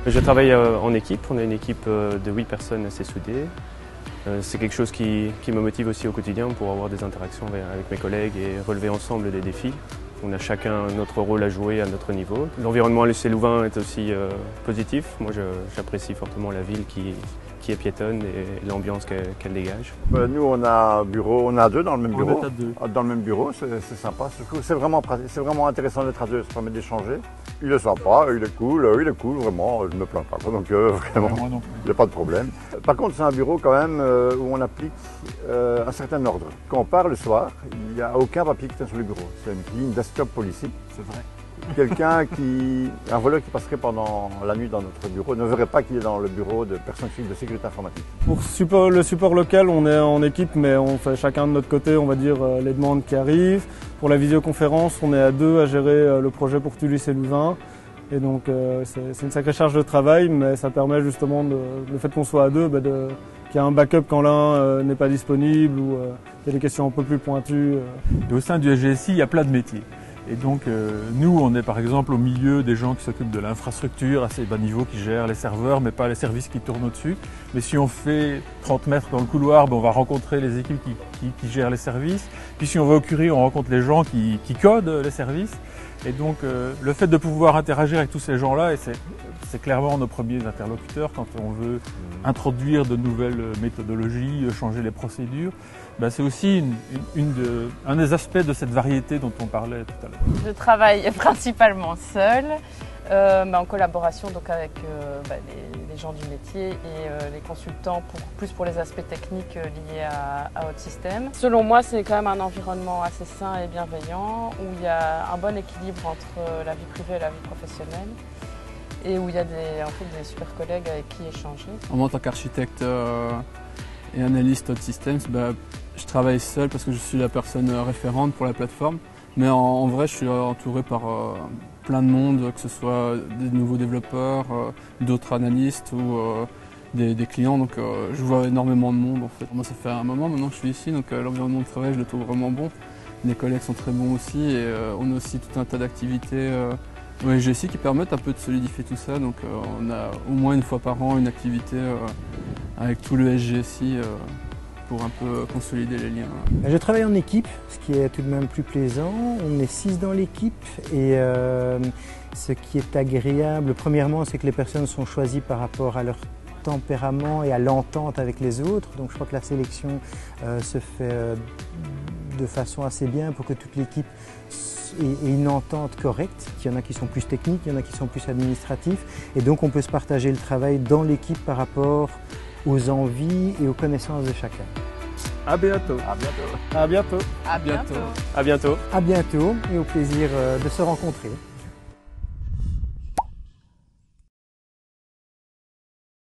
Je travaille en équipe, on est une équipe de 8 personnes assez soudées. C'est quelque chose qui me motive aussi au quotidien pour avoir des interactions avec mes collègues et relever ensemble des défis. On a chacun notre rôle à jouer à notre niveau. L'environnement à l'UC Louvain est aussi positif. Moi, j'apprécie fortement la ville qui est piétonne et l'ambiance qu'elle dégage. Nous, on a un bureau, on a deux dans le même bureau. On est à deux. Dans le même bureau, c'est sympa. C'est vraiment pratique, c'est vraiment intéressant d'être à deux, ça permet d'échanger. Il est sympa, il est cool, vraiment, je ne me plains pas. Donc vraiment, Moi non plus. il n'y a pas de problème. Par contre, c'est un bureau quand même où on applique un certain ordre. Quand on part le soir, il n'y a aucun papier qui tient sur le bureau. C'est une ligne desktop policy. C'est vrai. Un voleur qui passerait pendant la nuit dans notre bureau ne verrait pas qu'il est dans le bureau de personnes de sécurité informatique. Pour le support local, on est en équipe, mais on fait chacun de notre côté, on va dire, les demandes qui arrivent. Pour la visioconférence, on est à deux à gérer le projet pour Tulis et Louvain. Et donc c'est une sacrée charge de travail, mais ça permet justement, le fait qu'on soit à deux, qu'il y a un backup quand l'un n'est pas disponible ou qu'il y a des questions un peu plus pointues. Et au sein du SGSI, il y a plein de métiers. Et donc nous, on est par exemple au milieu des gens qui s'occupent de l'infrastructure à assez bas niveau, qui gèrent les serveurs, mais pas les services qui tournent au-dessus. Mais si on fait 30 mètres dans le couloir, on va rencontrer les équipes qui gèrent les services. Puis si on va au Curie, on rencontre les gens qui codent les services. Et donc le fait de pouvoir interagir avec tous ces gens-là, et c'est clairement nos premiers interlocuteurs quand on veut introduire de nouvelles méthodologies, changer les procédures, c'est aussi un des aspects de cette variété dont on parlait tout à l'heure. Je travaille principalement seule, en collaboration donc avec les gens du métier et les consultants plus pour les aspects techniques liés à OutSystems. Selon moi, c'est quand même un environnement assez sain et bienveillant où il y a un bon équilibre entre la vie privée et la vie professionnelle et où il y a des super collègues avec qui échanger. En tant qu'architecte et analyste OutSystems, je travaille seul parce que je suis la personne référente pour la plateforme. Mais en vrai, je suis entouré par plein de monde, que ce soit des nouveaux développeurs, d'autres analystes ou des clients. Donc je vois énormément de monde en fait. Moi, ça fait un moment maintenant que je suis ici, donc l'environnement de travail, je le trouve vraiment bon. Les collègues sont très bons aussi et on a aussi tout un tas d'activités au SGSI qui permettent un peu de solidifier tout ça. Donc on a au moins une fois par an une activité avec tout le SGSI pour un peu consolider les liens. Je travaille en équipe, ce qui est tout de même plus plaisant. On est 6 dans l'équipe et ce qui est agréable, premièrement, c'est que les personnes sont choisies par rapport à leur tempérament et à l'entente avec les autres. Donc je crois que la sélection se fait de façon assez bien pour que toute l'équipe ait une entente correcte. Il y en a qui sont plus techniques, il y en a qui sont plus administratifs. Et donc on peut se partager le travail dans l'équipe par rapport aux envies et aux connaissances de chacun. À bientôt. À bientôt. À bientôt. À bientôt. À bientôt. À bientôt et au plaisir de se rencontrer.